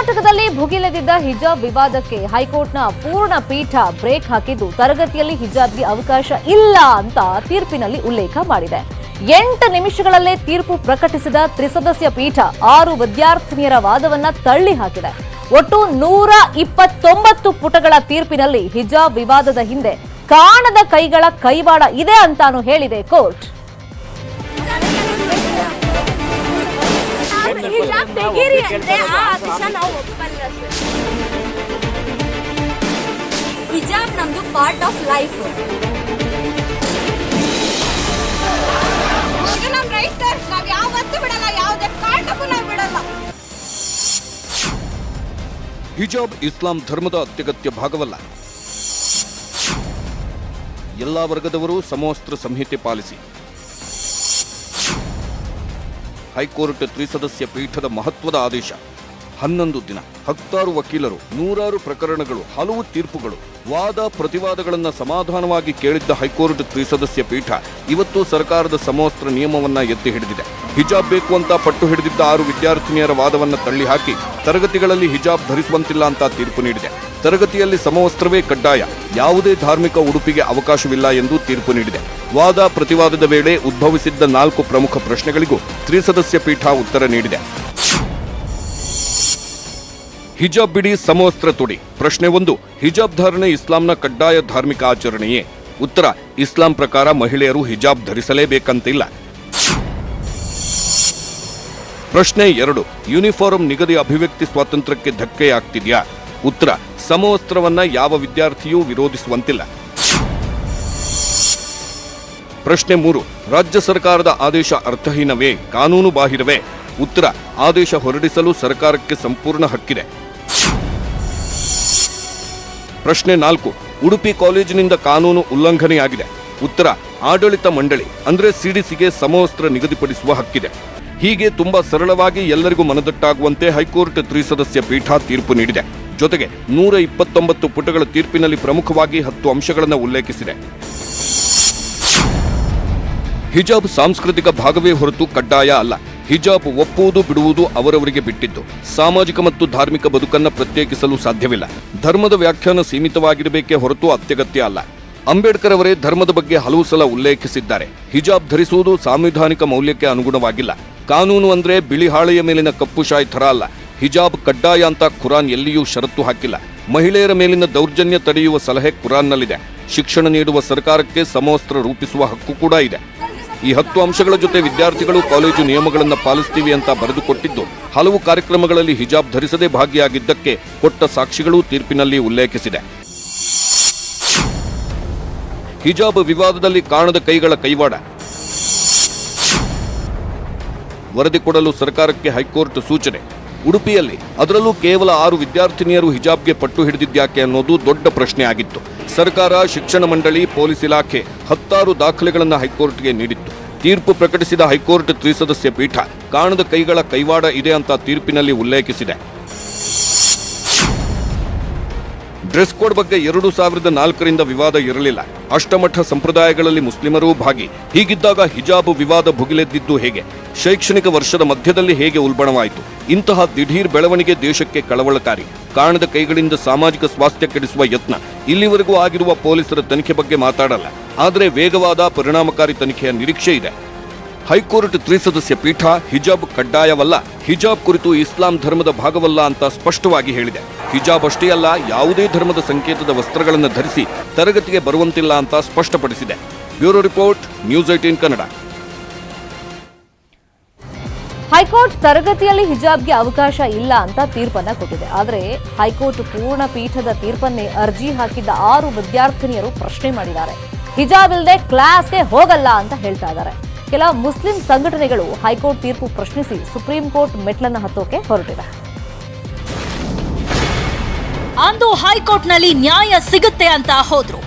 ಕರ್ನಾಟಕದಲ್ಲಿ ಭುಗಿಲೆದಿದ್ದ ಹಿಜಾಬ್ ವಿವಾದಕ್ಕೆ ಹೈಕೋರ್ಟ್ನ ಪೂರ್ಣ ಪೀಠ ಬ್ರೇಕ್ ಹಾಕಿದ್ದು ತರಗತಿಯಲ್ಲಿ ಹಿಜಾಬ್ಗೆ ಅವಕಾಶ ಇಲ್ಲ ಅಂತ ತೀರ್ಪಿನಲ್ಲಿ ಉಲ್ಲೇಖ ಮಾಡಿದೆ. 8 ನಿಮಿಷಗಳಲ್ಲೇ ತೀರ್ಪು ಪ್ರಕಟಿಸಿದ ತ್ರಿಸದಸ್ಯ ಪೀಠ 6 ವಿದ್ಯಾರ್ಥಿನಿಯರ ವಾದವನ್ನ ತಳ್ಳಿ ಹಾಕಿದೆ. ಒಟ್ಟು 129 ಪುಟಗಳ ತೀರ್ಪಿನಲ್ಲಿ ಹಿಜಾಬ್ ವಿವಾದದ ಹಿಂದೆ ಕಾಣದ ಕೈಗಳ ಕೈವಾಡ ಇದೆ ಅಂತಾನು ಹೇಳಿದೆ ಕೋರ್ಟ್. ಹಿಜಾಬ್ ನಮ್ದು ಪಾರ್ಟ್ ಆಫ್ ಲೈಫ್. ನಮ್ ರೈಟ್ ಸರ್, ನಾವ್ ಯಾವತ್ತೂ ಬಿಡಲ್ಲ, ಯಾವುದೇ ಕಾರಣಕ್ಕೂ ನಾವು ಬಿಡಲ್ಲ. ಹಿಜಾಬ್ ಇಸ್ಲಾಂ ಧರ್ಮದ ಅತ್ಯಗತ್ಯ ಭಾಗವಲ್ಲ. ಎಲ್ಲಾ ವರ್ಗದವರು ಸಮವಸ್ತ್ರ ಸಂಹಿತೆ ಪಾಲಿಸಿ. ಹೈಕೋರ್ಟ್ ತ್ರಿಸದಸ್ಯ ಪೀಠದ ಮಹತ್ವದ ಆದೇಶ. 11 ದಿನ, 10 ವಕೀಲರು, 100 ಪ್ರಕರಣಗಳು, ಹಲವು ತೀರ್ಪುಗಳು, ವಾದ ಪ್ರತಿವಾದಗಳನ್ನು ಸಮಾಧಾನವಾಗಿ ಕೇಳಿದ್ದ ಹೈಕೋರ್ಟ್ ತ್ರಿಸದಸ್ಯ ಪೀಠ ಇವತ್ತು ಸರ್ಕಾರದ ಸಮವಸ್ತ್ರ ನಿಯಮವನ್ನ ಎತ್ತಿ ಹಿಡಿದಿದೆ. ಹಿಜಾಬ್ ಬೇಕು ಅಂತ ಪಟ್ಟು ಹಿಡಿದಿದ್ದ 6 ವಿದ್ಯಾರ್ಥಿನಿಯರ ವಾದವನ್ನ ತಳ್ಳಿ ಹಾಕಿ ತರಗತಿಗಳಲ್ಲಿ ಹಿಜಾಬ್ ಧರಿಸುವಂತಿಲ್ಲ ಅಂತ ತೀರ್ಪು ನೀಡಿದೆ. ತರಗತಿಯಲ್ಲಿ ಸಮವಸ್ತ್ರವೇ ಕಡ್ಡಾಯ, ಯಾವುದೇ ಧಾರ್ಮಿಕ ಉಡುಪಿಗೆ ಅವಕಾಶವಿಲ್ಲ ಎಂದು ತೀರ್ಪು ನೀಡಿದೆ. ವಾದ ಪ್ರತಿವಾದದ ವೇಳೆ ಉದ್ಭವಿಸಿದ್ದ 4 ಪ್ರಮುಖ ಪ್ರಶ್ನೆಗಳಿಗೂ ತ್ರಿಸದಸ್ಯ ಪೀಠ ಉತ್ತರ ನೀಡಿದೆ. ಹಿಜಾಬ್ ಬಿಡಿ, ಸಮವಸ್ತ್ರ ತೊಡಿ. ಪ್ರಶ್ನೆ 1, ಹಿಜಾಬ್ ಧಾರಣೆ ಇಸ್ಲಾಂನ ಕಡ್ಡಾಯ ಧಾರ್ಮಿಕ ಆಚರಣೆಯೇ? ಉತ್ತರ, ಇಸ್ಲಾಂ ಪ್ರಕಾರ ಮಹಿಳೆಯರು ಹಿಜಾಬ್ ಧರಿಸಲೇಬೇಕಂತಿಲ್ಲ. ಪ್ರಶ್ನೆ 2, ಯೂನಿಫಾರ್ಮ್ ನಿಗದಿ ಅಭಿವ್ಯಕ್ತಿ ಸ್ವಾತಂತ್ರ್ಯಕ್ಕೆ ಧಕ್ಕೆಯಾಗ್ತಿದೆಯಾ? ಉತ್ತರ, ಸಮವಸ್ತ್ರವನ್ನ ಯಾವ ವಿದ್ಯಾರ್ಥಿಯೂ ವಿರೋಧಿಸುವಂತಿಲ್ಲ. ಪ್ರಶ್ನೆ 3, ರಾಜ್ಯ ಸರ್ಕಾರದ ಆದೇಶ ಅರ್ಥಹೀನವೇ, ಕಾನೂನು ಬಾಹಿರವೇ? ಉತ್ತರ, ಆದೇಶ ಹೊರಡಿಸಲು ಸರ್ಕಾರಕ್ಕೆ ಸಂಪೂರ್ಣ ಹಕ್ಕಿದೆ. ಪ್ರಶ್ನೆ 4, ಉಡುಪಿ ಕಾಲೇಜಿನಿಂದ ಕಾನೂನು ಉಲ್ಲಂಘನೆಯಾಗಿದೆ. ಉತ್ತರ, ಆಡಳಿತ ಮಂಡಳಿ ಅಂದ್ರೆ ಸಿಡಿಸಿಗೆ ಸಮವಸ್ತ್ರ ನಿಗದಿಪಡಿಸುವ ಹಕ್ಕಿದೆ. ಹೀಗೆ ತುಂಬಾ ಸರಳವಾಗಿ ಎಲ್ಲರಿಗೂ ಮನದಟ್ಟಾಗುವಂತೆ ಹೈಕೋರ್ಟ್ ತ್ರಿಸದಸ್ಯ ಪೀಠ ತೀರ್ಪು ನೀಡಿದೆ. ಜೊತೆಗೆ 129 ಪುಟಗಳ ತೀರ್ಪಿನಲ್ಲಿ ಪ್ರಮುಖವಾಗಿ 10 ಅಂಶಗಳನ್ನು ಉಲ್ಲೇಖಿಸಿದೆ. ಹಿಜಾಬ್ ಸಾಂಸ್ಕೃತಿಕ ಭಾಗವೇ ಹೊರತು ಕಡ್ಡಾಯ ಅಲ್ಲ. ಹಿಜಾಬ್ ಒಪ್ಪುವುದು ಬಿಡುವುದು ಅವರವರಿಗೆ ಬಿಟ್ಟಿದ್ದು. ಸಾಮಾಜಿಕ ಮತ್ತು ಧಾರ್ಮಿಕ ಬದುಕನ್ನು ಪ್ರತ್ಯೇಕಿಸಲು ಸಾಧ್ಯವಿಲ್ಲ. ಧರ್ಮದ ವ್ಯಾಖ್ಯಾನ ಸೀಮಿತವಾಗಿರಬೇಕೇ ಹೊರತು ಅತ್ಯಗತ್ಯ ಅಲ್ಲ. ಅಂಬೇಡ್ಕರ್ ಅವರೇ ಧರ್ಮದ ಬಗ್ಗೆ ಹಲವು ಸಲ ಉಲ್ಲೇಖಿಸಿದ್ದಾರೆ. ಹಿಜಾಬ್ ಧರಿಸುವುದು ಸಾಂವಿಧಾನಿಕ ಮೌಲ್ಯಕ್ಕೆ ಅನುಗುಣವಾಗಿಲ್ಲ. ಕಾನೂನು ಅಂದ್ರೆ ಬಿಳಿ ಹಾಳೆಯ ಮೇಲಿನ ಕಪ್ಪು ಶಾಯಿ ಥರ ಅಲ್ಲ. ಹಿಜಾಬ್ ಕಡ್ಡಾಯ ಅಂತ ಖುರಾನ್ ಎಲ್ಲಿಯೂ ಷರತ್ತು ಹಾಕಿಲ್ಲ. ಮಹಿಳೆಯರ ಮೇಲಿನ ದೌರ್ಜನ್ಯ ತಡೆಯುವ ಸಲಹೆ ಖುರಾನ್ನಲ್ಲಿದೆ. ಶಿಕ್ಷಣ ನೀಡುವ ಸರ್ಕಾರಕ್ಕೆ ಸಮವಸ್ತ್ರ ರೂಪಿಸುವ ಹಕ್ಕು ಕೂಡ ಇದೆ. ಈ 10 ಅಂಶಗಳ ಜೊತೆ ವಿದ್ಯಾರ್ಥಿಗಳು ಕಾಲೇಜು ನಿಯಮಗಳನ್ನು ಪಾಲಿಸ್ತೀವಿ ಅಂತ ಬರೆದುಕೊಟ್ಟಿದ್ದು, ಹಲವು ಕಾರ್ಯಕ್ರಮಗಳಲ್ಲಿ ಹಿಜಾಬ್ ಧರಿಸದೆ ಭಾಗಿಯಾಗಿದ್ದಕ್ಕೆ ಕೊಟ್ಟ ಸಾಕ್ಷಿಗಳು ತೀರ್ಪಿನಲ್ಲಿ ಉಲ್ಲೇಖಿಸಿದೆ. ಹಿಜಾಬ್ ವಿವಾದದಲ್ಲಿ ಕಾಣದ ಕೈಗಳ ಕೈವಾಡ. ವರದಿ ಕೊಡಲು ಸರ್ಕಾರಕ್ಕೆ ಹೈಕೋರ್ಟ್ ಸೂಚನೆ. ಉಡುಪಿಯಲ್ಲಿ ಅದರಲ್ಲೂ ಕೇವಲ 6 ವಿದ್ಯಾರ್ಥಿನಿಯರು ಹಿಜಾಬ್ಗೆ ಪಟ್ಟು ಹಿಡಿದಿದ್ಯಾಕೆ ಅನ್ನೋದು ದೊಡ್ಡ ಪ್ರಶ್ನೆ ಆಗಿತ್ತು. ಸರ್ಕಾರ, ಶಿಕ್ಷಣ ಮಂಡಳಿ, ಪೊಲೀಸ್ ಇಲಾಖೆ 16 ದಾಖಲೆಗಳನ್ನು ಹೈಕೋರ್ಟ್ಗೆ ನೀಡಿತ್ತು. ತೀರ್ಪು ಪ್ರಕಟಿಸಿದ ಹೈಕೋರ್ಟ್ ತ್ರಿಸದಸ್ಯ ಪೀಠ ಕಾಣದ ಕೈಗಳ ಕೈವಾಡ ಇದೆ ಅಂತ ತೀರ್ಪಿನಲ್ಲಿ ಉಲ್ಲೇಖಿಸಿದೆ. ಡ್ರೆಸ್ ಕೋಡ್ ಬಗ್ಗೆ 2004ರಿಂದ ವಿವಾದ ಇರಲಿಲ್ಲ. ಅಷ್ಟಮಠ ಸಂಪ್ರದಾಯಗಳಲ್ಲಿ ಮುಸ್ಲಿಮರೂ ಭಾಗಿ. ಹೀಗಿದ್ದಾಗ ಹಿಜಾಬ್ ವಿವಾದ ಭುಗಿಲೆದ್ದಿದ್ದು ಹೇಗೆ? ಶೈಕ್ಷಣಿಕ ವರ್ಷದ ಮಧ್ಯದಲ್ಲಿ ಹೇಗೆ ಉಲ್ಬಣವಾಯಿತು? ಇಂತಹ ದಿಢೀರ್ ಬೆಳವಣಿಗೆ ದೇಶಕ್ಕೆ ಕಳವಳಕಾರಿ. ಕಾಣದ ಕೈಗಳಿಂದ ಸಾಮಾಜಿಕ ಸ್ವಾಸ್ಥ್ಯ ಕೆಡಿಸುವ ಯತ್ನ. ಇಲ್ಲಿವರೆಗೂ ಆಗಿರುವ ಪೊಲೀಸರ ತನಿಖೆ ಬಗ್ಗೆ ಮಾತಾಡಲ್ಲ. ಆದರೆ ವೇಗವಾದ ಪರಿಣಾಮಕಾರಿ ತನಿಖೆಯ ನಿರೀಕ್ಷೆ ಇದೆ. ಹೈಕೋರ್ಟ್ ತ್ರಿಸದಸ್ಯ ಪೀಠ ಹಿಜಾಬ್ ಕಡ್ಡಾಯವಲ್ಲ, ಹಿಜಾಬ್ ಕುರಿತು ಇಸ್ಲಾಂ ಧರ್ಮದ ಭಾಗವಲ್ಲ ಅಂತ ಸ್ಪಷ್ಟವಾಗಿ ಹೇಳಿದೆ. ಹಿಜಾಬ್ ಅಷ್ಟೇ ಅಲ್ಲ, ಯಾವುದೇ ಧರ್ಮದ ಸಂಕೇತದ ವಸ್ತ್ರಗಳನ್ನು ಧರಿಸಿ ತರಗತಿಗೆ ಬರುವಂತಿಲ್ಲ ಅಂತ ಸ್ಪಷ್ಟಪಡಿಸಿದೆ. Bureau report, news 18 Kannada. High court ತರಗತಿಯಲ್ಲಿ ಹಿಜಾಬ್ಗೆ ಅವಕಾಶ ಇಲ್ಲ ಅಂತ ತೀರ್ಪನ್ನ ಕೊಟ್ಟಿದೆ. ಆದರೆ ಹೈಕೋರ್ಟ್ ಪೂರ್ಣ ಪೀಠದ ತೀರ್ಪನ್ನೇ ಅರ್ಜಿ ಹಾಕಿದ್ದ 6 ವಿದ್ಯಾರ್ಥಿನಿಯರು ಪ್ರಶ್ನೆ ಮಾಡಿದ್ದಾರೆ. ಹಿಜಾಬ್ ಇಲ್ಲದೆ ಕ್ಲಾಸ್ಗೆ ಹೋಗಲ್ಲ ಅಂತ ಹೇಳ್ತಾ ಇದ್ದಾರೆ. ಕೆಲ ಮುಸ್ಲಿಂ ಸಂಘಟನೆಗಳು ಹೈಕೋರ್ಟ್ ತೀರ್ಪು ಪ್ರಶ್ನಿಸಿ ಸುಪ್ರೀಂ ಕೋರ್ಟ್ ಮೆಟ್ಲನ್ನ ಹತ್ತೋಕೆ ಹೊರಟಿದೆ. ಅಂದು ಹೈಕೋರ್ಟ್ನಲ್ಲಿ ನ್ಯಾಯ ಸಿಗುತ್ತೆ ಅಂತ ಹೋದ್ರು.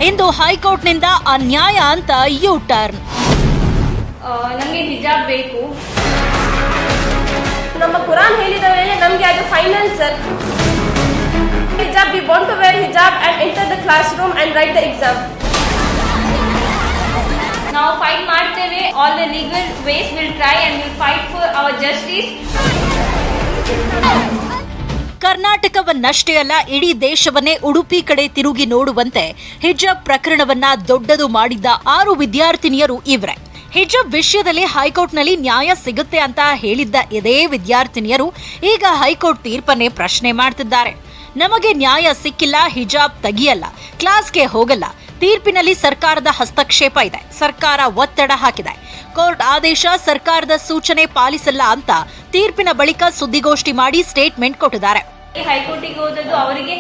ಇಂದು ಹೈಕೋರ್ಟ್ನಿಂದ ಅನ್ಯಾಯ ಅಂತ ಯು ಟರ್ನ್. ನಮಗೆ ಹಿಜಾಬ್ ಬೇಕು. ನಮ್ಮ ಕುರಾನ್ ಹೇಳಿದ ಮೇಲೆ ನಮಗೆ ಅದು ಫೈನಲ್ ಸರ್. ಹಿಜಾಬ್, we want to wear hijab and enter the classroom and write the exam. ನಾವು ಫೈಟ್ ಮಾಡ್ತೇವೆ. All the legal ways will try and will fight for our justice. ಕರ್ನಾಟಕವನ್ನಷ್ಟೇ ಅಲ್ಲ ಇಡೀ ದೇಶವನ್ನೇ ಉಡುಪಿ ಕಡೆ ತಿರುಗಿ ನೋಡುವಂತೆ ಹಿಜಾಬ್ ಪ್ರಕರಣವನ್ನ ದೊಡ್ಡದು ಮಾಡಿದ್ದ 6 ವಿದ್ಯಾರ್ಥಿನಿಯರು ಇವ್ರೆ. ಹಿಜಾಬ್ ವಿಷಯದಲ್ಲಿ ಹೈಕೋರ್ಟ್ನಲ್ಲಿ ನ್ಯಾಯ ಸಿಗುತ್ತೆ ಅಂತ ಹೇಳಿದ್ದ ಇದೇ ವಿದ್ಯಾರ್ಥಿನಿಯರು ಈಗ ಹೈಕೋರ್ಟ್ ತೀರ್ಪನ್ನೇ ಪ್ರಶ್ನೆ ಮಾಡ್ತಿದ್ದಾರೆ. ನಮಗೆ ನ್ಯಾಯ ಸಿಕ್ಕಿಲ್ಲ, ಹಿಜಾಬ್ ತೆಗಿಯಲ್ಲ, ಕ್ಲಾಸ್ಗೆ ಹೋಗಲ್ಲ. ತೀರ್ಪಿನಲ್ಲಿ ಸರ್ಕಾರದ ಹಸ್ತಕ್ಷೇಪ ಇದೆ, ಸರ್ಕಾರ ಒತ್ತಡ ಹಾಕಿದೆ. ಕೋರ್ಟ್ ಆದೇಶ ಸರ್ಕಾರದ ಸೂಚನೆ ಪಾಲಿಸಲ್ಲ ಅಂತ ತೀರ್ಪಿನ ಬಳಿಕ ಸುದ್ದಿಗೋಷ್ಠಿ ಮಾಡಿ ಸ್ಟೇಟ್ಮೆಂಟ್ ಕೊಟ್ಟಿದ್ದಾರೆ. ಹೈಕೋರ್ಟಿಗೆ ಹೋದದ್ದು ಅವರಿಗೆ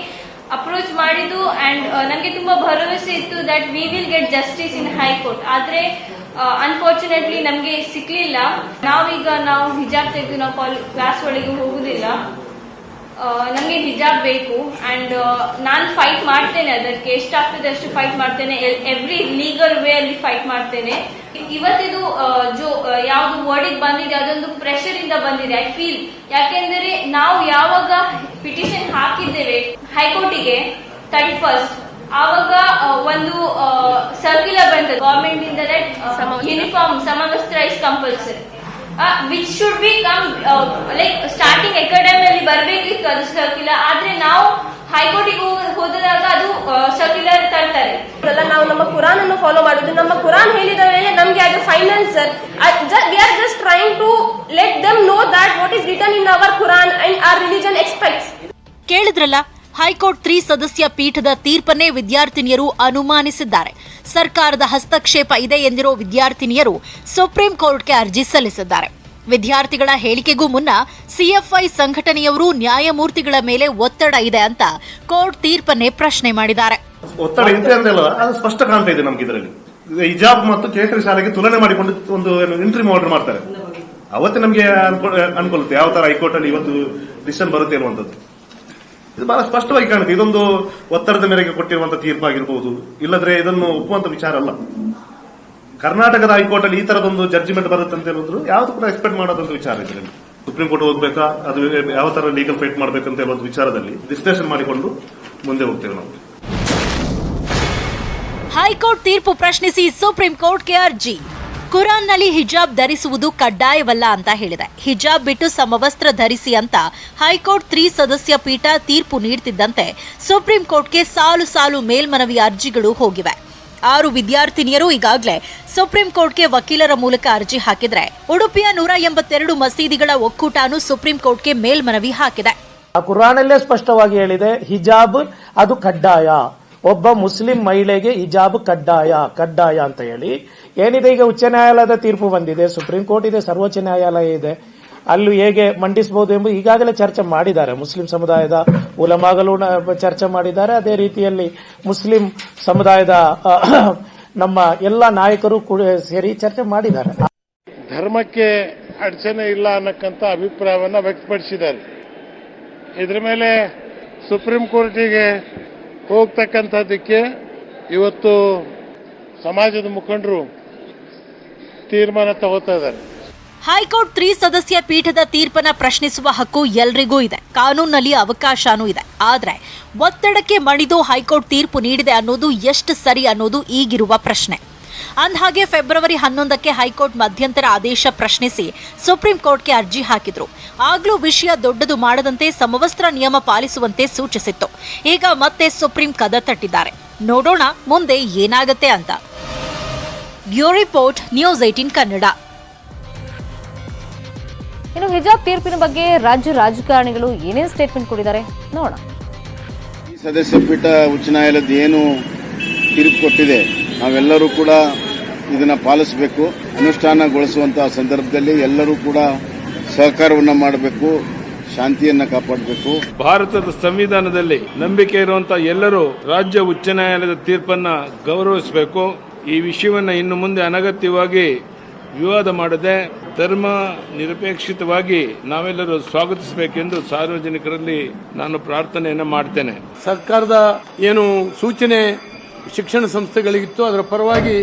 ಅಪ್ರೋಚ್ ಮಾಡಿದ್ದು ಅಂಡ್ ನಮಗೆ ತುಂಬಾ ಭರವಸೆ ಇತ್ತು that we will get justice in high court. ಆದ್ರೆ ಅನ್ಫಾರ್ಚುನೇಟ್ಲಿ ನಮಗೆ ಸಿಕ್ಲಿಲ್ಲ. ನಾವು ಹಿಜಾಬ್ ತೆಗೆದು ನಾವು ಕ್ಲಾಸ್ ಒಳಗೆ ಹೋಗುದಿಲ್ಲ. ನಮಗೆ ಹಿಜಾಬ್ ಬೇಕು ಅಂಡ್ ನಾನು ಫೈಟ್ ಮಾಡ್ತೇನೆ, ಅದಕ್ಕೆ ಎಷ್ಟಾಗ್ತದೆ ಅಷ್ಟು ಫೈಟ್ ಮಾಡ್ತೇನೆ. ಎವ್ರಿ ಲೀಗಲ್ ವೇ ಅಲ್ಲಿ ಫೈಟ್ ಮಾಡ್ತೇನೆ. ಇವತ್ತಿದು ಯಾವ್ದು ವರ್ಡಿಗೆ ಬಂದಿದೆ ಅದೊಂದು ಪ್ರೆಷರ್ ಇಂದ ಬಂದಿದೆ ಐ ಫೀಲ್. ಯಾಕೆಂದ್ರೆ ನಾವು ಯಾವಾಗ ಪಿಟಿಷನ್ ಹಾಕಿದ್ದೇವೆ ಹೈಕೋರ್ಟಿಗೆ 31st, ಆವಾಗ ಒಂದು ಸರ್ಕ್ಯುಲರ್ ಬಂದಿದೆ ಗವರ್ಮೆಂಟ್ ಇಂದ ದಟ್ ಯೂನಿಫಾರ್ಮ್ ಸಮವಸ್ತ್ರ is compulsory, which should be come like starting ಅಕಾಡೆಮಿಯಲ್ಲಿ ಬರಬೇಕಿತ್ತು ಅದು ಸರ್ಕ್ಯುಲರ್. ಆದ್ರೆ ನಾವು ಹೈಕೋರ್ಟಿಗೆ ಹೋದಾಗ ಅದು ಸರ್ಕ್ಯುಲರ್ ತರ್ತಾರೆ. ನಾವು ನಮ್ಮ ಕುರಾನ್ ಅನ್ನು ಫಾಲೋ ಮಾಡುದು. ನಮ್ಮ ಕುರಾನ್ ಹೇಳಿದ ಮೇಲೆ ನಮಗೆ ಅದು final sir. We are just trying to let them know that what is written in our Quran and our religion expects. ಕೇಳಿದ್ರಲ್ಲ, ಹೈಕೋರ್ಟ್ 3 ಸದಸ್ಯ ಪೀಠದ ತೀರ್ಪನ್ನೇ ವಿದ್ಯಾರ್ಥಿನಿಯರು ಅನುಮಾನಿಸಿದ್ದಾರೆ. ಸರ್ಕಾರದ ಹಸ್ತಕ್ಷೇಪ ಇದೆ ಎಂದಿರೋ ವಿದ್ಯಾರ್ಥಿನಿಯರು ಸುಪ್ರೀಂ ಕೋರ್ಟ್ಗೆ ಅರ್ಜಿ ಸಲ್ಲಿಸಿದ್ದಾರೆ. ವಿದ್ಯಾರ್ಥಿಗಳ ಹೇಳಿಕೆಗೂ ಮುನ್ನ ಸಿಎಫ್ಐ ಸಂಘಟನೆಯವರು ನ್ಯಾಯಮೂರ್ತಿಗಳ ಮೇಲೆ ಒತ್ತಡ ಇದೆ ಅಂತ ಕೋರ್ಟ್ ತೀರ್ಪನ್ನೇ ಪ್ರಶ್ನೆ ಮಾಡಿದ್ದಾರೆ. ಒತ್ತಡ ಇದೆ ಅಂತಲ್ಲ, ಅದು ಸ್ಪಷ್ಟ ಕಾಣ್ತಾ ಇದೆ ನಮ್ಗೆ. ಇದರಲ್ಲಿ ಹಿಜಾಬ್ ಮತ್ತು ಚೈತ್ರ ಶಾಲೆಗೆ ತುಲನೆ ಮಾಡಿಕೊಂಡು ಒಂದು ಇಂಟ್ರಿಮ್ ಆರ್ಡರ್ ಮಾಡ್ತಾರೆ. ಅವತ್ತೇ ನಮಗೆ ಅನ್ಕೊಳ್ಳುತ್ತೆ ಯಾವ ತರ ಹೈಕೋರ್ಟ್ ಅಲ್ಲಿ ಇವತ್ತು ಡಿಸಿಷನ್ ಬರುತ್ತೆ ಅನ್ನುವಂಥದ್ದು. ಇದು ಬಹಳ ಸ್ಪಷ್ಟವಾಗಿ ಕಾಣುತ್ತೆ. ಇದೊಂದು ಒತ್ತಡದ ಮೇರೆಗೆ ಕೊಟ್ಟಿರುವಂತಹ ತೀರ್ಪಾಗಿರ್ಬಹುದು, ಇಲ್ಲದ್ರೆ ಇದನ್ನು ಒಪ್ಪುವಂತ ವಿಚಾರ ಅಲ್ಲ. ಕರ್ನಾಟಕದ ಹೈಕೋರ್ಟ್ ಅಲ್ಲಿ ಈ ತರದೊಂದು ಜಡ್ಜಿಮೆಂಟ್ ಬರುತ್ತೆ ಅಂತ ಹೇಳಿದ್ರು ಯಾವ್ದು ಕೂಡ ಎಕ್ಸ್ಪೆಕ್ಟ್ ಮಾಡೋದಂತ ವಿಚಾರ ಇದೆ. ಸುಪ್ರೀಂ ಕೋರ್ಟ್ ಹೋಗ್ಬೇಕಾ, ಅದು ಯಾವ ತರ ಲೀಗಲ್ ಫೈಟ್ ಮಾಡಬೇಕಂತ ಹೇಳುವ ವಿಚಾರದಲ್ಲಿ ಡಿಸ್ಕಷನ್ ಮಾಡಿಕೊಂಡು ಮುಂದೆ ಹೋಗ್ತೇವೆ ನಾವು. ಹೈಕೋರ್ಟ್ ತೀರ್ಪು ಪ್ರಶ್ನಿಸಿ ಸುಪ್ರೀಂ ಕೋರ್ಟ್ಗೆ ಅರ್ಜಿ. ಕುರಾನ್ನಲ್ಲಿ ಹಿಜಾಬ್ ಧರಿಸುವುದು ಕಡ್ಡಾಯವಲ್ಲ ಅಂತ ಹೇಳಿದೆ. ಹಿಜಾಬ್ ಬಿಟ್ಟು ಸಮವಸ್ತ್ರ ಧರಿಸಿ ಅಂತ ಹೈಕೋರ್ಟ್ 3 ಸದಸ್ಯ ಪೀಠ ತೀರ್ಪು ನೀಡುತ್ತಿದ್ದಂತೆ ಸುಪ್ರೀಂ ಕೋರ್ಟ್ಗೆ ಸಾಲು ಸಾಲು ಮೇಲ್ಮನವಿ ಅರ್ಜಿಗಳು ಹೋಗಿವೆ. 6 ವಿದ್ಯಾರ್ಥಿನಿಯರು ಈಗಾಗಲೇ ಸುಪ್ರೀಂ ಕೋರ್ಟ್ಗೆ ವಕೀಲರ ಮೂಲಕ ಅರ್ಜಿ ಹಾಕಿದ್ರೆ, ಉಡುಪಿಯ 182 ಮಸೀದಿಗಳ ಒಕ್ಕೂಟನೂ ಸುಪ್ರೀಂ ಕೋರ್ಟ್ಗೆ ಮೇಲ್ಮನವಿ ಹಾಕಿದೆ. ಕುರಾನಲ್ಲೇ ಸ್ಪಷ್ಟವಾಗಿ ಹೇಳಿದೆ, ಹಿಜಾಬ್ ಅದು ಕಡ್ಡಾಯ, ಒಬ್ಬ ಮುಸ್ಲಿಂ ಮಹಿಳೆಗೆ ಹಿಜಾಬ್ ಕಡ್ಡಾಯ ಅಂತ ಹೇಳಿ ಏನಿದೆ. ಈಗ ಉಚ್ಚ ನ್ಯಾಯಾಲಯದ ತೀರ್ಪು ಬಂದಿದೆ, ಸುಪ್ರೀಂ ಕೋರ್ಟ್ ಇದೆ, ಸರ್ವೋಚ್ಚ ನ್ಯಾಯಾಲಯ ಇದೆ. ಅಲ್ಲೂ ಹೇಗೆ ಮಂಡಿಸಬಹುದು ಎಂಬ ಈಗಾಗಲೇ ಚರ್ಚೆ ಮಾಡಿದ್ದಾರೆ. ಮುಸ್ಲಿಂ ಸಮುದಾಯದ ಉಲಮಾಗಳು ಚರ್ಚೆ ಮಾಡಿದ್ದಾರೆ. ಅದೇ ರೀತಿಯಲ್ಲಿ ಮುಸ್ಲಿಂ ಸಮುದಾಯದ ನಮ್ಮ ಎಲ್ಲ ನಾಯಕರು ಕೂಡ ಸೇರಿ ಚರ್ಚೆ ಮಾಡಿದ್ದಾರೆ. ಧರ್ಮಕ್ಕೆ ಅಡಚಣೆ ಇಲ್ಲ ಅನ್ನಕ್ಕಂತ ಅಭಿಪ್ರಾಯವನ್ನ ವ್ಯಕ್ತಪಡಿಸಿದ್ದಾರೆ. ಇದರ ಮೇಲೆ ಸುಪ್ರೀಂ ಕೋರ್ಟಿಗೆ ಹೋಗ್ತಕ್ಕಂಥದ್ದಕ್ಕೆ ಇವತ್ತು ಸಮಾಜದ ಮುಖಂಡರು ತೀರ್ಮಾನ ತಗೋತಾ ಇದ್ದಾರೆ. ಹೈಕೋರ್ಟ್ 3 ಸದಸ್ಯ ಪೀಠದ ತೀರ್ಪನ್ನ ಪ್ರಶ್ನಿಸುವ ಹಕ್ಕು ಎಲ್ರಿಗೂ ಇದೆ, ಕಾನೂನಿನಲ್ಲಿ ಅವಕಾಶನೂ ಇದೆ. ಆದ್ರೆ ಒತ್ತಡಕ್ಕೆ ಮಣಿದು ಹೈಕೋರ್ಟ್ ತೀರ್ಪು ನೀಡಿದೆ ಅನ್ನೋದು ಎಷ್ಟು ಸರಿ ಅನ್ನೋದು ಈಗಿರುವ ಪ್ರಶ್ನೆ. ಅಂದಹಾಗೆ ಫೆಬ್ರವರಿ 11ಕ್ಕೆ ಹೈಕೋರ್ಟ್ ಮಧ್ಯಂತರ ಆದೇಶ ಪ್ರಶ್ನಿಸಿ ಸುಪ್ರೀಂ ಕೋರ್ಟ್ಗೆ ಅರ್ಜಿ ಹಾಕಿದ್ರು. ಆಗ್ಲೂ ವಿಷಯ ದೊಡ್ಡದು ಮಾಡದಂತೆ ಸಮವಸ್ತ್ರ ನಿಯಮ ಪಾಲಿಸುವಂತೆ ಸೂಚಿಸಿತ್ತು. ಈಗ ಮತ್ತೆ ಸುಪ್ರೀಂ ಕದ ತಟ್ಟಿದ್ದಾರೆ. ನೋಡೋಣ ಮುಂದೆ ಏನಾಗುತ್ತೆ ಅಂತ. Bureau report, news 18 Kannada. ಇನ್ನು ಹಿಜಾಬ್ ತೀರ್ಪಿನ ಬಗ್ಗೆ ರಾಜ್ಯ ರಾಜಕಾರಣಿಗಳು ಏನೇನು ಸ್ಟೇಟ್ಮೆಂಟ್ ಕೊಟ್ಟಿದ್ದಾರೆ ನೋಡೋಣ. ಈ ಸದಸ್ಯ ಪೀಠ ಉಚ್ಚ ನ್ಯಾಯಾಲಯದ ಏನು ತೀರ್ಪು ಕೊಟ್ಟಿದೆ ನಾವೆಲ್ಲರೂ ಕೂಡ ಇದನ್ನ ಪಾಲಿಸಬೇಕು. ಅನುಷ್ಠಾನಗೊಳಿಸುವಂತಹ ಸಂದರ್ಭದಲ್ಲಿ ಎಲ್ಲರೂ ಕೂಡ ಸಹಕಾರವನ್ನ ಮಾಡಬೇಕು, ಶಾಂತಿಯನ್ನ ಕಾಪಾಡಬೇಕು. ಭಾರತದ ಸಂವಿಧಾನದಲ್ಲಿ ನಂಬಿಕೆ ಇರುವಂತಹ ಎಲ್ಲರೂ ರಾಜ್ಯ ಉಚ್ಚ ನ್ಯಾಯಾಲಯದ ತೀರ್ಪನ್ನ ಗೌರವಿಸಬೇಕು. ಈ ವಿಷಯವನ್ನ ಇನ್ನು ಮುಂದೆ ಅನಗತ್ಯವಾಗಿ ವಿವಾದ ಮಾಡದೆ ಧರ್ಮ ನಿರಪೇಕ್ಷಿತವಾಗಿ ನಾವೆಲ್ಲರೂ ಸ್ವಾಗತಿಸಬೇಕೆಂದು ಸಾರ್ವಜನಿಕರಲ್ಲಿ ನಾನು ಪ್ರಾರ್ಥನೆಯನ್ನು ಮಾಡ್ತೇನೆ. ಸರ್ಕಾರದ ಏನು ಸೂಚನೆ ಶಿಕ್ಷಣ ಸಂಸ್ಥೆಗಳಿಗಿತ್ತು ಅದರ ಪರವಾಗಿ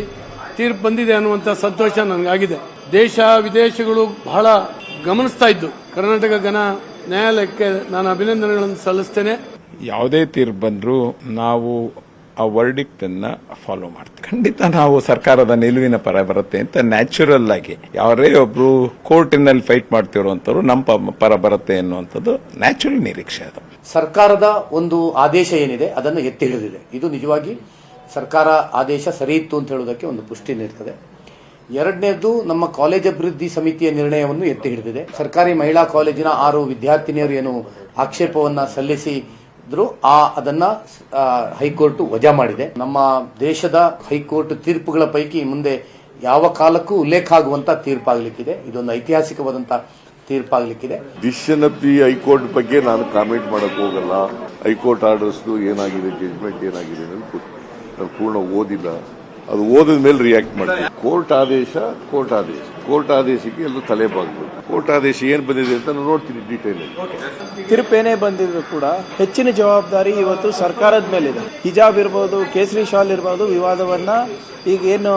ತೀರ್ಪು ಬಂದಿದೆ ಅನ್ನುವಂಥ ಸಂತೋಷ ನನಗಾಗಿದೆ. ದೇಶ ವಿದೇಶಗಳು ಬಹಳ ಗಮನಿಸ್ತಾ ಇದ್ದು ಕರ್ನಾಟಕ ಘನ ನ್ಯಾಯಾಲಯಕ್ಕೆ ನಾನು ಅಭಿನಂದನೆಗಳನ್ನು ಸಲ್ಲಿಸ್ತೇನೆ. ಯಾವುದೇ ತೀರ್ಪು ಬಂದರೂ ನಾವು ಆ ವರ್ಡಿಕ್ಟ್ ಅನ್ನ ಫಾಲೋ ಮಾಡ್ತೀವಿ. ಖಂಡಿತ ನಾವು ಸರ್ಕಾರದ ನಿಲುವಿನ ಪರ ಬರುತ್ತೆ ಅಂತ ನ್ಯಾಚುರಲ್ ಆಗಿ ಯಾರೇ ಒಬ್ರು ಕೋರ್ಟಿನಲ್ಲಿ ಫೈಟ್ ಮಾಡ್ತಿರುವಂತವ್ರು ನಮ್ಮ ಪರ ಬರುತ್ತೆ ಅನ್ನುವಂಥದ್ದು ನ್ಯಾಚುರಲ್ ನಿರೀಕ್ಷೆ. ಅದು ಸರ್ಕಾರದ ಒಂದು ಆದೇಶ ಏನಿದೆ ಅದನ್ನು ಎತ್ತಿ ಹಿಡಿದಿದೆ. ಇದು ನಿಜವಾಗಿ ಸರ್ಕಾರ ಆದೇಶ ಸರಿ ಇತ್ತು ಅಂತ ಹೇಳುವುದಕ್ಕೆ ಒಂದು ಪುಷ್ಟಿ ನೀಡುತ್ತದೆ. ಎರಡನೇದು, ನಮ್ಮ ಕಾಲೇಜ್ ಅಭಿವೃದ್ಧಿ ಸಮಿತಿಯ ನಿರ್ಣಯವನ್ನು ಎತ್ತಿ ಹಿಡಿದಿದೆ. ಸರ್ಕಾರಿ ಮಹಿಳಾ ಕಾಲೇಜಿನ 6 ವಿದ್ಯಾರ್ಥಿನಿಯರು ಏನು ಆಕ್ಷೇಪವನ್ನ ಸಲ್ಲಿಸಿದ್ರು ಅದನ್ನ ಹೈಕೋರ್ಟ್ ವಜಾ ಮಾಡಿದೆ. ನಮ್ಮ ದೇಶದ ಹೈಕೋರ್ಟ್ ತೀರ್ಪುಗಳ ಪೈಕಿ ಮುಂದೆ ಯಾವ ಕಾಲಕ್ಕೂ ಉಲ್ಲೇಖ ಆಗುವಂತ ತೀರ್ಪಾಗಲಿಕ್ಕಿದೆ. ಇದೊಂದು ಐತಿಹಾಸಿಕವಾದಂತಹ ತೀರ್ಪಾಗಲಿಕ್ಕಿದೆ. ಡಿಸಿಷನ್ ಆಫ್ ದಿ ಹೈಕೋರ್ಟ್ ಬಗ್ಗೆ ನಾನು ಕಾಮೆಂಟ್ ಮಾಡಕ್ ಹೋಗಲ್ಲ. ಹೈಕೋರ್ಟ್ ಆರ್ಡರ್ಸ್ ಏನಾಗಿದೆ, ಜಜ್ಮೆಂಟ್ ಏನಾಗಿದೆ ಅನ್ನೋದು ನಾನು ಪೂರ್ಣ ಓದಿಲ್ಲ. ಅದು ಓದಿದ ಮೇಲೆ ರಿಯಾಕ್ಟ್ ಮಾಡ್ತೀವಿ. ಕೋರ್ಟ್ ಆದೇಶಕ್ಕೆ ಎಲ್ಲರೂ ತಲೆ ಬಾಗಬೇಕು. ಕೋರ್ಟ್ ಆದೇಶ ಏನ್ ಬಂದಿದೆ ಅಂತ ನಾನು ನೋಡ್ತೀನಿ ಡೀಟೇಲ್. ತೀರ್ಪೇನೇ ಬಂದಿದ್ರು ಕೂಡ ಹೆಚ್ಚಿನ ಜವಾಬ್ದಾರಿ ಇವತ್ತು ಸರ್ಕಾರದ ಮೇಲಿದೆ. ಹಿಜಾಬ್ ಇರ್ಬೋದು, ಕೇಸರಿ ಶಾಲ್ ಇರ್ಬೋದು, ವಿವಾದವನ್ನ ಈಗ ಏನು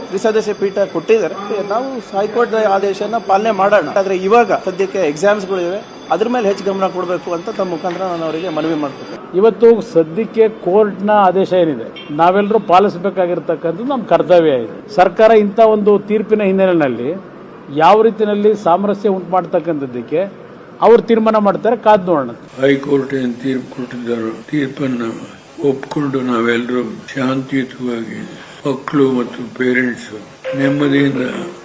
ತ್ರಿಸದಸ್ಯ ಪೀಠ ಕೊಟ್ಟಿದ್ದಾರೆ, ನಾವು ಹೈಕೋರ್ಟ್ ಆದೇಶನ ಪಾಲನೆ ಮಾಡೋಣ. ಆದ್ರೆ ಇವಾಗ ಸದ್ಯಕ್ಕೆ ಎಕ್ಸಾಮ್ಸ್ಗಳಿವೆ, ಅದ್ರ ಮೇಲೆ ಹೆಚ್ಚು ಗಮನ ಕೊಡಬೇಕು ಅಂತ ತಮ್ಮ ಮುಖಾಂತರ ನಾನು ಅವರಿಗೆ ಮನವಿ ಮಾಡ್ತೀನಿ. ಇವತ್ತು ಸದ್ಯಕ್ಕೆ ಕೋರ್ಟ್ನ ಆದೇಶ ಏನಿದೆ ನಾವೆಲ್ಲರೂ ಪಾಲಿಸಬೇಕಾಗಿರ್ತಕ್ಕಂಥದ್ದು ನಮ್ಮ ಕರ್ತವ್ಯ ಇದೆ. ಸರ್ಕಾರ ಇಂಥ ಒಂದು ತೀರ್ಪಿನ ಹಿನ್ನೆಲೆಯಲ್ಲಿ ಯಾವ ರೀತಿಯಲ್ಲಿ ಸಾಮರಸ್ಯ ಉಂಟು ಮಾಡ್ತಕ್ಕಂಥದ್ದಕ್ಕೆ ಅವ್ರು ತೀರ್ಮಾನ ಮಾಡ್ತಾರೆ, ಕಾದ್ ನೋಡೋಣ. ಹೈಕೋರ್ಟ್ ಏನು ತೀರ್ಪು ಕೊಟ್ಟಿದ್ದಾರೋ ತೀರ್ಪನ್ನು ಒಪ್ಪಿಕೊಂಡು ನಾವೆಲ್ಲರೂ ಶಾಂತಿಯುತವಾಗಿ ಮಕ್ಕಳು ಮತ್ತು ಪೇರೆಂಟ್ಸ್ ನೆಮ್ಮದಿಯಿಂದ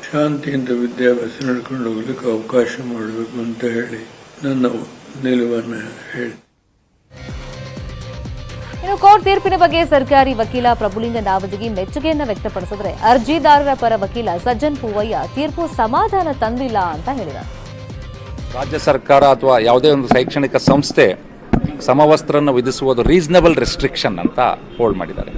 ಶಾಂತಿಯಿಂದ ವಿದ್ಯಾಭ್ಯಾಸ ನಡ್ಕೊಂಡು ಹೋಗ್ಲಿಕ್ಕೆ ಅವಕಾಶ ಮಾಡಬೇಕು ಅಂತ ಹೇಳಿ ನನ್ನ ನಿಲುವನ್ನು ಹೇಳಿ. ಇನ್ನು ಕೋರ್ಟ್ ತೀರ್ಪಿನ ಬಗ್ಗೆ ಸರ್ಕಾರಿ ವಕೀಲ ಪ್ರಭುಲಿಂಗ ನಾವದಗಿ ಮೆಚ್ಚುಗೆಯನ್ನ ವ್ಯಕ್ತಪಡಿಸಿದ್ರೆ, ಅರ್ಜಿದಾರರ ಪರ ವಕೀಲ ಸಜ್ಜನ್ ಪೂವಯ್ಯ ತೀರ್ಪು ಸಮಾಧಾನ ತಂದಿಲ್ಲ ಅಂತ ಹೇಳಿದ್ದಾರೆ. ರಾಜ್ಯ ಸರ್ಕಾರ ಅಥವಾ ಯಾವುದೇ ಒಂದು ಶೈಕ್ಷಣಿಕ ಸಂಸ್ಥೆ ಸಮವಸ್ತ್ರವನ್ನು ವಿಧಿಸುವುದು ರೀಸನಬಲ್ ರೆಸ್ಟ್ರಿಕ್ಷನ್ ಅಂತ ಹೋಲ್ಡ್ ಮಾಡಿದ್ದಾರೆ.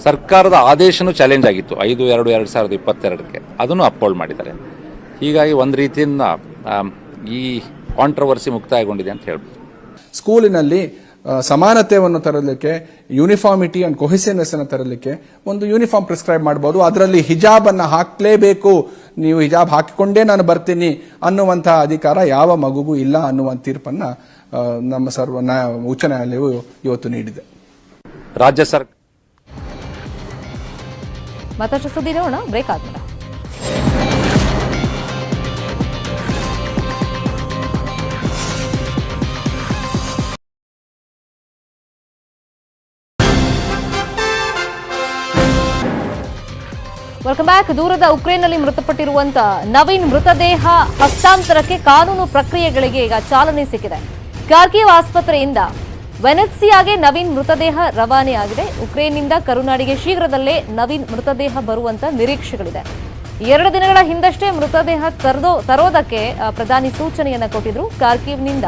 ಸರ್ಕಾರದ ಆದೇಶನೂ ಚಾಲೆಂಜ್ ಆಗಿತ್ತು 5/2/2022ಕ್ಕೆ, ಅದನ್ನು ಅಪ್ಹೋಲ್ಡ್ ಮಾಡಿದ್ದಾರೆ. ಹೀಗಾಗಿ ಒಂದು ರೀತಿಯಿಂದ ಈ ಕಾಂಟ್ರವರ್ಸಿ ಮುಕ್ತಾಯಗೊಂಡಿದೆ ಅಂತ ಹೇಳ್ಬೋದು. ಸ್ಕೂಲಿನಲ್ಲಿ ಸಮಾನತೆಯನ್ನು ತರಲಿಕ್ಕೆ, ಯೂನಿಫಾರ್ಮಿಟಿ ಅಂಡ್ ಕೊಹೆಸಿವ್ನೆಸ್ ಅನ್ನು ತರಲಿಕ್ಕೆ ಒಂದು ಯೂನಿಫಾರ್ಮ್ ಪ್ರಿಸ್ಕ್ರೈಬ್ ಮಾಡಬಹುದು. ಅದರಲ್ಲಿ ಹಿಜಾಬ್ ಅನ್ನು ಹಾಕಲೇಬೇಕು, ನೀವು ಹಿಜಾಬ್ ಹಾಕಿಕೊಂಡೇ ನಾನು ಬರ್ತೀನಿ ಅನ್ನುವಂತಹ ಅಧಿಕಾರ ಯಾವ ಮಗುಗೂ ಇಲ್ಲ ಅನ್ನುವ ತೀರ್ಪನ್ನ ನಮ್ಮ ಉಚ್ಚ ನ್ಯಾಯಾಲಯವು ಇವತ್ತು ನೀಡಿದೆ. ರಾಜ್ಯ ಸರ್ಕಾರ ಮತ್ತಷ್ಟು ಸುದ್ದಿ ನೋಡೋಣ ಬ್ರೇಕ್ ಆದ್ಮೇಲೆ. Welcome back. ದೂರದ ಉಕ್ರೇನ್ನಲ್ಲಿ ಮೃತಪಟ್ಟಿರುವಂತಹ ನವೀನ್ ಮೃತದೇಹ ಹಸ್ತಾಂತರಕ್ಕೆ ಕಾನೂನು ಪ್ರಕ್ರಿಯೆಗಳಿಗೆ ಈಗ ಚಾಲನೆ ಸಿಕ್ಕಿದೆ. ಕಾರ್ಕಿವ್ ಆಸ್ಪತ್ರೆಯಿಂದ ವೆನೆತ್ಸಿಯಾಗೆ ನವೀನ್ ಮೃತದೇಹ ರವಾನೆಯಾಗಿದೆ. ಉಕ್ರೇನ್ನಿಂದ ಕರುನಾಡಿಗೆ ಶೀಘ್ರದಲ್ಲೇ ನವೀನ್ ಮೃತದೇಹ ಬರುವಂತ ನಿರೀಕ್ಷೆಗಳಿದೆ. 2 ದಿನಗಳ ಹಿಂದಷ್ಟೇ ಮೃತದೇಹ ತರೋದಕ್ಕೆ ಪ್ರಧಾನಿ ಸೂಚನೆಯನ್ನ ಕೊಟ್ಟಿದ್ರು. ಕಾರ್ಕಿವ್ನಿಂದ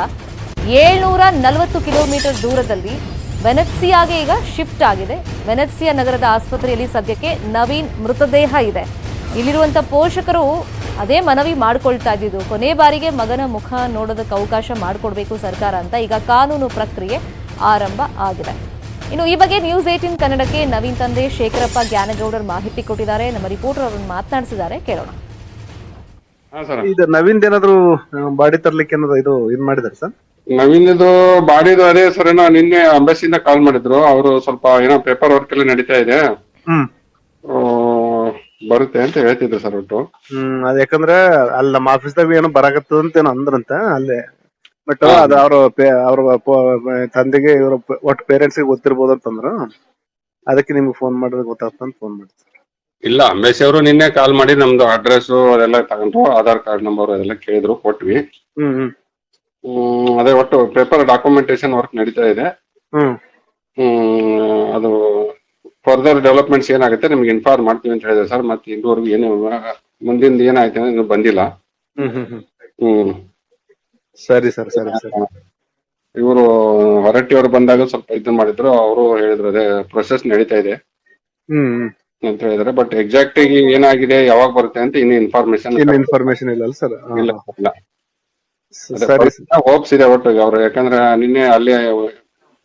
740 ಕಿಲೋಮೀಟರ್ ದೂರದಲ್ಲಿ ವೆನೆತ್ಸಿಯಾಗೆ ಈಗ ಶಿಫ್ಟ್ ಆಗಿದೆ. ವೆನೆತ್ಸಿಯಾ ನಗರದ ಆಸ್ಪತ್ರೆಯಲ್ಲಿ ಸದ್ಯಕ್ಕೆ ನವೀನ್ ಮೃತದೇಹ ಇದೆ. ಇಲ್ಲಿರುವಂತ ಪೋಷಕರು ಅದೇ ಮನವಿ ಮಾಡ್ಕೊಳ್ತಾ ಇದ್ದಿದ್ದು, ಕೊನೆ ಬಾರಿಗೆ ಮಗನ ಮುಖ ನೋಡೋದಕ್ಕೆ ಅವಕಾಶ ಮಾಡಿಕೊಡ್ಬೇಕು ಸರ್ಕಾರ ಅಂತ. ಈಗ ಕಾನೂನು ಪ್ರಕ್ರಿಯೆ ಆರಂಭ ಆಗಿದೆ. ಇನ್ನು ಈ ಬಗ್ಗೆ ನ್ಯೂಸ್ 18 ಕನ್ನಡಕ್ಕೆ ನವೀನ್ ತಂದೆ ಶೇಖರಪ್ಪ ಜ್ಞಾನಗೌಡರ್ ಮಾಹಿತಿ ಕೊಟ್ಟಿದ್ದಾರೆ. ನಮ್ಮ ರಿಪೋರ್ಟರ್ ಅವರನ್ನು ಮಾತನಾಡಿಸಿದ್ದಾರೆ, ಕೇಳೋಣ. ಇದು ನವೀನ್ ಏನಾದ್ರು ಬಾಡಿ ತರ್ಲಿಕ್ಕೆ ಏನಾದ್ರು ಇದು ಮಾಡಿದಾರೆ ಸರ್? ನವೀನ್ದು ಬಾಡಿದು ಅದೇ ಸರ್, ನಿನ್ನೆ ಅಂಬಾಸಿಯಿಂದ ಕಾಲ್ ಮಾಡಿದ್ರು. ಅವರು ಸ್ವಲ್ಪ ಏನೋ ಪೇಪರ್ ವರ್ಕ್ ಎಲ್ಲ ನಡೀತಾ ಇದೆ, ಬರುತ್ತೆ ಅಂತ ಹೇಳ್ತಿದ್ರು ಸರ್. ಒಟ್ಟು ಅದ್ ಯಾಕಂದ್ರೆ ಅಲ್ಲಿ ನಮ್ಮ ಆಫೀಸ್ದಾಗ ಏನೋ ಬರಾಕತ್ತದ ಅಂತ ಏನೋ ಅಂದ್ರಂತ ಅಲ್ಲೇ. ಬಟ್ ಅದು ಅವ್ರ ತಂದೆಗೆ ಇವ್ರ ಒಟ್ಟು ಪೇರೆಂಟ್ಸ್ ಗೆ ಗೊತ್ತಿರ್ಬೋದು ಅಂತಂದ್ರು. ಅದಕ್ಕೆ ನಿಮ್ಗೆ ಫೋನ್ ಮಾಡಿದ್ರೆ ಗೊತ್ತಾಗ್ತಂತ ಫೋನ್ ಮಾಡಿದ್ರು. ಇಲ್ಲ, ಅಂಬೇಸಿ ಅವರು ನಿನ್ನೆ ಕಾಲ್ ಮಾಡಿ ನಮ್ದು ಅಡ್ರೆಸ್ ಅದೆಲ್ಲ ತಗೊಂಡ್ರು, ಆಧಾರ್ ಕಾರ್ಡ್ ನಂಬರ್ ಅದೆಲ್ಲ ಕೇಳಿದ್ರು, ಕೊಟ್ವಿ. ಅದೇ ಒಟ್ಟು ಪೇಪರ್ ಡಾಕ್ಯುಮೆಂಟೇಶನ್ ವರ್ಕ್ ನಡೀತಾ ಇದೆ. ಅದು ಫರ್ದರ್ ಡೆವಲಪ್ಮೆಂಟ್ಸ್ ಏನಾಗುತ್ತೆ ನಿಮ್ಗೆ ಇನ್ಫಾರ್ಮ್ ಮಾಡ್ತೀವಿ ಅಂತ ಹೇಳಿದೆ ಸರ್. ಮತ್ತೆ ಇದುವರೆಗೂ ಏನು ಮುಂದಿಂದ ಏನಾಯ್ತು ಅಂದ್ರೆ ಇನ್ನು ಬಂದಿಲ್ಲ. ಸರಿ ಸರ್, ಸರಿ ಸರ್. ಇವರು ಹೊರಟ್ಟಿ ಅವರು ಬಂದಾಗ ಸ್ವಲ್ಪ ಇದನ್ನ ಮಾಡಿದ್ರು, ಅವರು ಹೇಳಿದ್ರು ಅದೇ ಪ್ರೊಸೆಸ್ ನಡೀತಾ ಇದೆ ಅಂತ ಹೇಳಿದ್ರೆ. ಬಟ್ ಎಕ್ಸಾಕ್ಟ್ ಆಗಿ ಏನಾಗಿದೆ, ಯಾವಾಗ ಬರುತ್ತೆ ಅಂತ ಇನ್ನು ಇನ್ಫಾರ್ಮೇಶನ್ ಇಲ್ಲ ಸರ್. ಇಲ್ಲ, ಹೋಪ್ಸ್ ಇದೆ ಒಟ್ಟು ಅವ್ರು. ಯಾಕಂದ್ರೆ ನಿನ್ನೆ ಅಲ್ಲಿ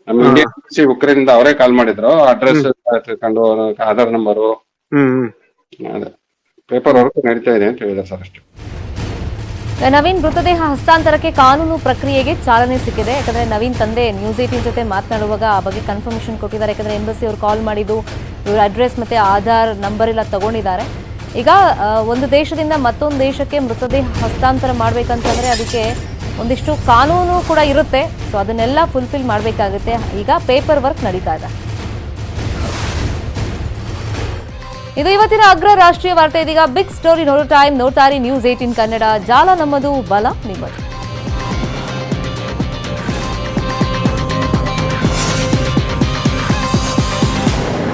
ನಮ್ಮ ಇಂಡಿಯನ್ ಉಕ್ರೇನ್ ಇಂದ ಅವರೇ ಕಾಲ್ ಮಾಡಿದ್ರು, ಅಡ್ರೆಸ್ ತಿಳ್ಕೊಂಡು ಆಧಾರ್ ನಂಬರು ಅದೇ ಪೇಪರ್ ವರ್ಕ್ ನಡೀತಾ ಇದೆ ಅಂತ ಹೇಳಿದ್ದಾರೆ ಸರ್ ಅಷ್ಟೇ. ನವೀನ್ ಮೃತದೇಹ ಹಸ್ತಾಂತರಕ್ಕೆ ಕಾನೂನು ಪ್ರಕ್ರಿಯೆಗೆ ಚಾಲನೆ ಸಿಕ್ಕಿದೆ. ಯಾಕಂದ್ರೆ ನವೀನ್ ತಂದೆ ನ್ಯೂಸ್ 18 ಜೊತೆ ಮಾತನಾಡುವಾಗ ಆ ಬಗ್ಗೆ ಕನ್ಫರ್ಮೇಷನ್ ಕೊಟ್ಟಿದ್ದಾರೆ. ಯಾಕಂದ್ರೆ ಎಂಬಸಿ ಅವರು ಕಾಲ್ ಮಾಡಿದ್ದು ಇವರ ಅಡ್ರೆಸ್ ಮತ್ತೆ ಆಧಾರ್ ನಂಬರ್ ಎಲ್ಲ ತಗೊಂಡಿದ್ದಾರೆ. ಈಗ ಒಂದು ದೇಶದಿಂದ ಮತ್ತೊಂದು ದೇಶಕ್ಕೆ ಮೃತದೇಹ ಹಸ್ತಾಂತರ ಮಾಡಬೇಕಂತಂದ್ರೆ ಅದಕ್ಕೆ ಒಂದಿಷ್ಟು ಕಾನೂನು ಕೂಡ ಇರುತ್ತೆ. ಸೊ ಅದನ್ನೆಲ್ಲ ಫುಲ್ಫಿಲ್ ಮಾಡಬೇಕಾಗುತ್ತೆ. ಈಗ ಪೇಪರ್ ವರ್ಕ್ ನಡೀತಾ ಇದೆ. ಇದು ಇವತ್ತಿನ ಅಗ್ರ ರಾಷ್ಟ್ರೀಯ ವಾರ್ತೆ. ಇದೀಗ ಬಿಗ್ ಸ್ಟೋರಿ ನೋಡೋ ಟೈಮ್. ನೋಡ್ತಾ ಇರಿ ನ್ಯೂಸ್ 18 ಕನ್ನಡ. ಜಾಲ ನಮ್ಮದು, ಬಲ ನಿಮ್ಮದು.